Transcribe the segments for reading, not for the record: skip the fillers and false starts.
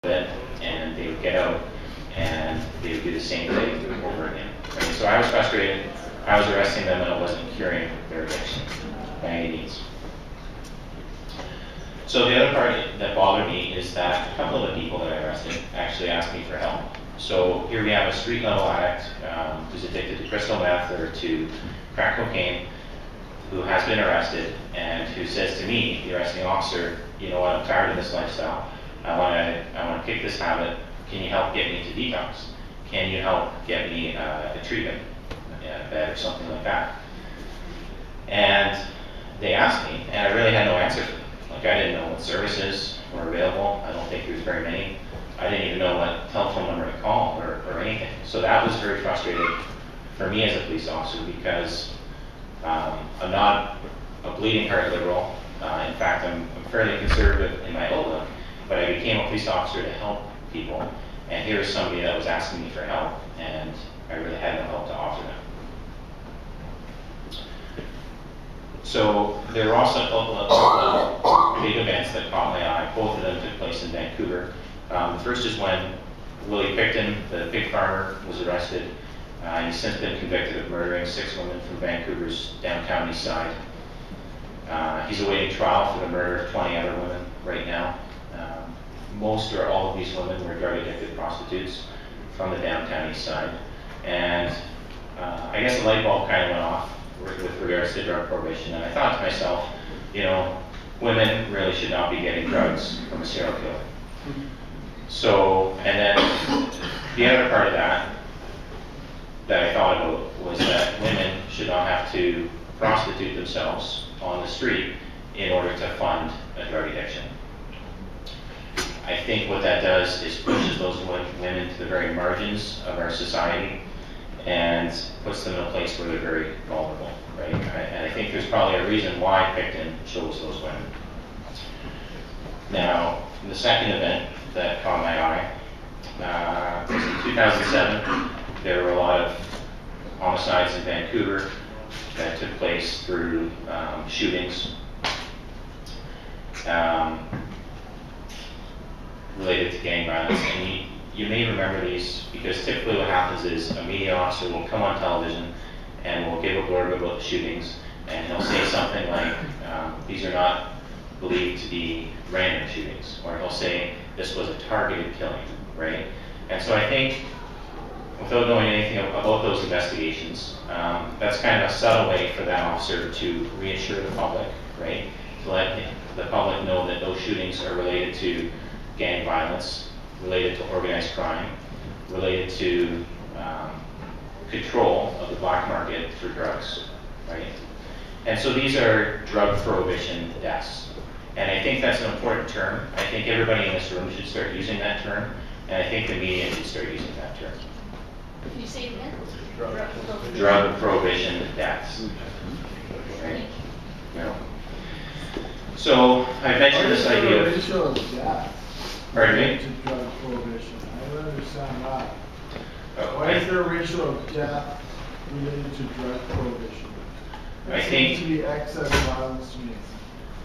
bit, and they would get out and they would do the same thing over again. Right? So I was frustrated. I was arresting them and I wasn't curing their addiction by any means. So the other part that bothered me is that a couple of the people that I arrested actually asked me for help. So here we have a street level addict who's addicted to crystal meth or to crack cocaine, who has been arrested and who says to me, the arresting officer, you know what, I'm tired of this lifestyle. I want to kick this habit. Can you help get me to detox? Can you help get me a treatment, a bed or something like that? And they asked me, and I really had no answer for them. Like, I didn't know what services were available. I don't think there was very many. I didn't even know what telephone number to call or anything. So that was very frustrating for me as a police officer because I'm not a bleeding heart liberal. In fact, I'm fairly conservative in my outlook, but I became a police officer to help people. And here's somebody that was asking me for help, and I really had no help to offer them. So there were also a couple of big events that caught my eye. Both of them took place in Vancouver. The first is when Willie Picton, the pig farmer, was arrested. He's since been convicted of murdering 6 women from Vancouver's downtown east side. He's awaiting trial for the murder of 20 other women right now. Most or all of these women were drug-addicted prostitutes from the downtown east side. And I guess the light bulb kind of went off with regards to drug prohibition. And I thought to myself, you know, women really should not be getting drugs from a serial killer. So, and then the other part of that I thought about was that women should not have to prostitute themselves on the street in order to fund a drug addiction. I think what that does is pushes those women to the very margins of our society and puts them in a place where they're very vulnerable, right? And I think there's probably a reason why Picton chose those women. Now, the second event that caught my eye was in 2007. There were a lot of homicides in Vancouver that took place through shootings related to gang violence. And you may remember these because typically what happens is a media officer will come on television and will give a blurb about the shootings, and he'll say something like, these are not believed to be random shootings, or he'll say this was a targeted killing, right? And so I think, without knowing anything about those investigations, that's kind of a subtle way for that officer to reassure the public, right? To let the public know that those shootings are related to gang violence, related to organized crime, related to control of the black market for drugs, right? And so these are drug prohibition deaths. And I think that's an important term. I think everybody in this room should start using that term, and I think the media should start using that term. Can you say it again? Drug prohibition deaths. Right? No. So I mentioned this idea of. Pardon me? To drug prohibition. I don't understand that. Why is there a ratio of death related to drug prohibition? I think to be excess violence to me.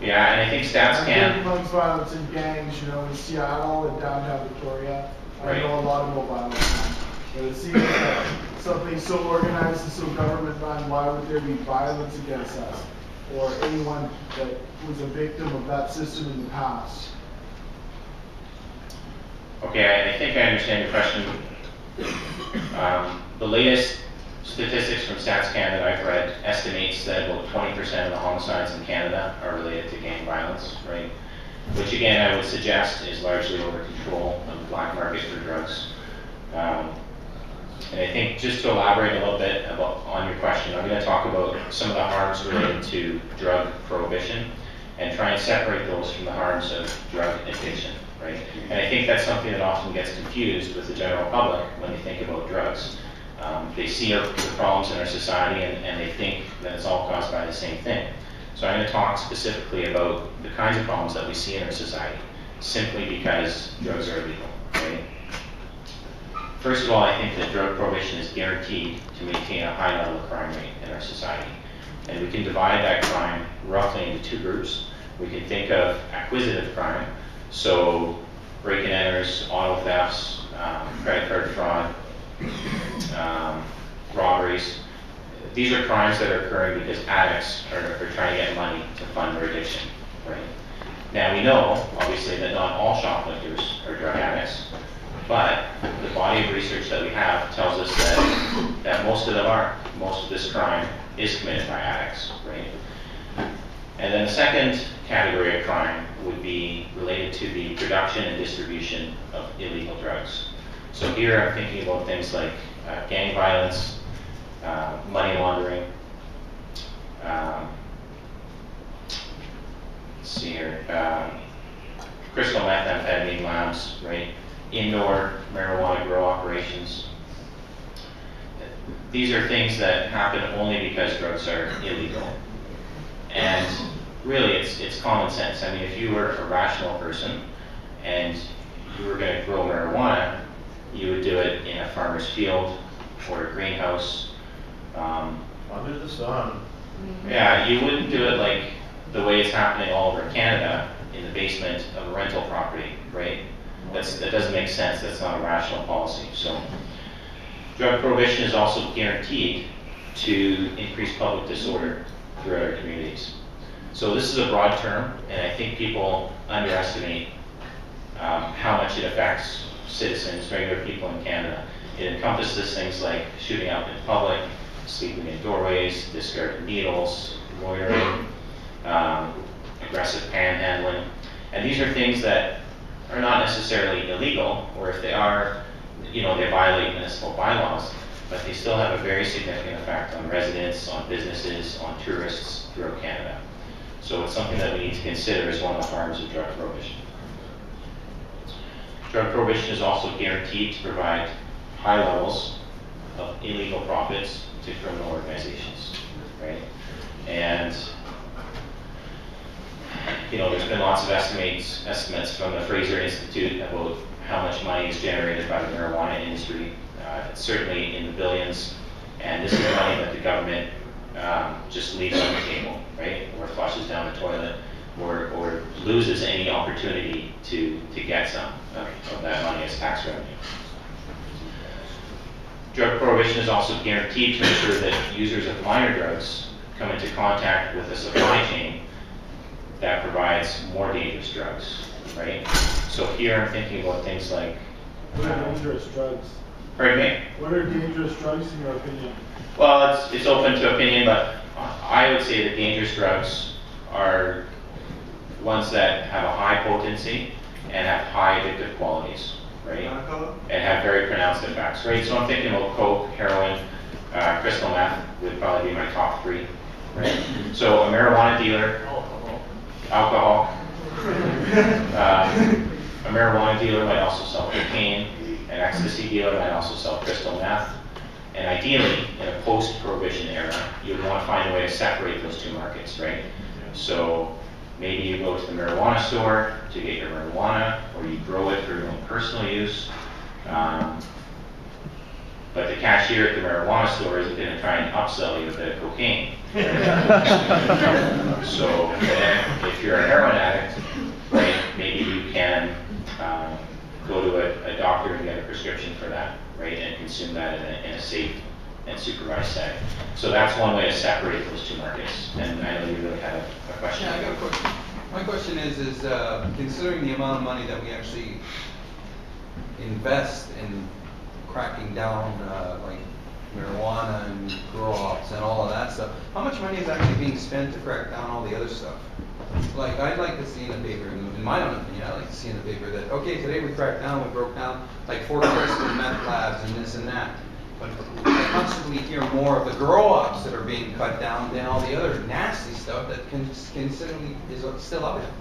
Yeah, and I think stats can. Amongst violence in gangs, you know, in Seattle and downtown Victoria. I know a lot about violence. But it seems like something so organized and so government-run, why would there be violence against us or anyone that was a victim of that system in the past? Okay, I think I understand your question. The latest statistics from StatsCan that I've read estimates that about 20% of the homicides in Canada are related to gang violence, right? Which again, I would suggest is largely over control of the black market for drugs. And I think just to elaborate a little bit on your question, I'm going to talk about some of the harms related to drug prohibition and try and separate those from the harms of drug addiction, right? And I think that's something that often gets confused with the general public when they think about drugs. They see the problems in our society and they think that it's all caused by the same thing. So I'm going to talk specifically about the kinds of problems that we see in our society simply because drugs are illegal, right? First of all, I think that drug prohibition is guaranteed to maintain a high level of crime rate in our society. And we can divide that crime roughly into 2 groups. We can think of acquisitive crime, so break-and enters, auto thefts, credit card fraud, robberies. These are crimes that are occurring because addicts are trying to get money to fund their addiction, right? Now we know, obviously, that not all shoplifters are drug addicts, but the body of research that we have tells us that most of them are. Most of this crime is committed by addicts, right? And then the second category of crime would be related to the production and distribution of illegal drugs. So here I'm thinking about things like gang violence, money laundering, let's see here, crystal methamphetamine labs, right? Indoor marijuana grow operations. These are things that happen only because drugs are illegal. And really, it's common sense. I mean, if you were a rational person and you were going to grow marijuana, you would do it in a farmer's field or a greenhouse. Under the sun. Yeah, you wouldn't do it like the way it's happening all over Canada in the basement of a rental property, right? That doesn't make sense. That's not a rational policy. So, drug prohibition is also guaranteed to increase public disorder throughout our communities. So this is a broad term, and I think people underestimate how much it affects citizens, regular people in Canada. It encompasses things like shooting up in public, sleeping in doorways, discarding needles, loitering, aggressive panhandling. And these are things that are not necessarily illegal, or if they are, they violate municipal bylaws, but they still have a very significant effect on residents, on businesses, on tourists throughout Canada. So it's something that we need to consider as one of the harms of drug prohibition. Drug prohibition is also guaranteed to provide high levels of illegal profits to criminal organizations, right? And there's been lots of estimates from the Fraser Institute about how much money is generated by the marijuana industry. It's certainly in the billions, and this is money that the government just leaves on the table, right? Or flushes down the toilet, or loses any opportunity to get some of that money as tax revenue. Drug prohibition is also guaranteed to ensure that users of minor drugs come into contact with a supply chain that provides more dangerous drugs, right? So here I'm thinking about things like... What are dangerous drugs? Pardon me? What are dangerous drugs in your opinion? Well, it's open to opinion, but I would say that dangerous drugs are ones that have a high potency and have high addictive qualities, right? And have very pronounced effects, right? So I'm thinking about coke, heroin, crystal meth would probably be my top three, right? So a marijuana dealer, alcohol. A marijuana dealer might also sell cocaine. An ecstasy dealer might also sell crystal meth. And ideally, in a post-prohibition era, you would want to find a way to separate those two markets, right? So maybe you go to the marijuana store to get your marijuana, or you grow it for your own personal use. But the cashier at the marijuana store isn't going to try and upsell you with the cocaine. So if you're a heroin addict, right, maybe you can go to a doctor and get a prescription for that, right, and consume that in a safe and supervised setting. So that's one way to separate those two markets. And I know you really had a question. Yeah, I got a question. My question is considering the amount of money that we actually invest in cracking down like marijuana and grow ops and all of that stuff, how much money is actually being spent to crack down all the other stuff? Like, I'd like to see in the paper, in my own opinion, I'd like to see in the paper that, okay, today we cracked down, we broke down like 4 crystal meth labs and this and that. But I constantly hear more of the grow-ups that are being cut down than all the other nasty stuff that considerably is still out there.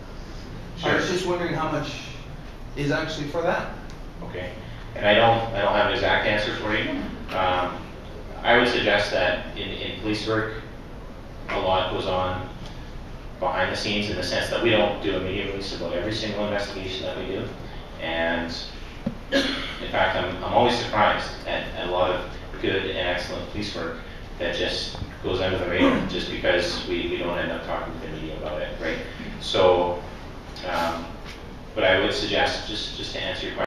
Sure. I was just wondering how much is actually for that. Okay, and I don't have an exact answer for you. I would suggest that in police work, a lot goes on behind the scenes in the sense that we don't do a media release about every single investigation that we do. And in fact, I'm always surprised at a lot of good and excellent police work that just goes under the radar just because we don't end up talking to the media about it, right? So But I would suggest, just to answer your question,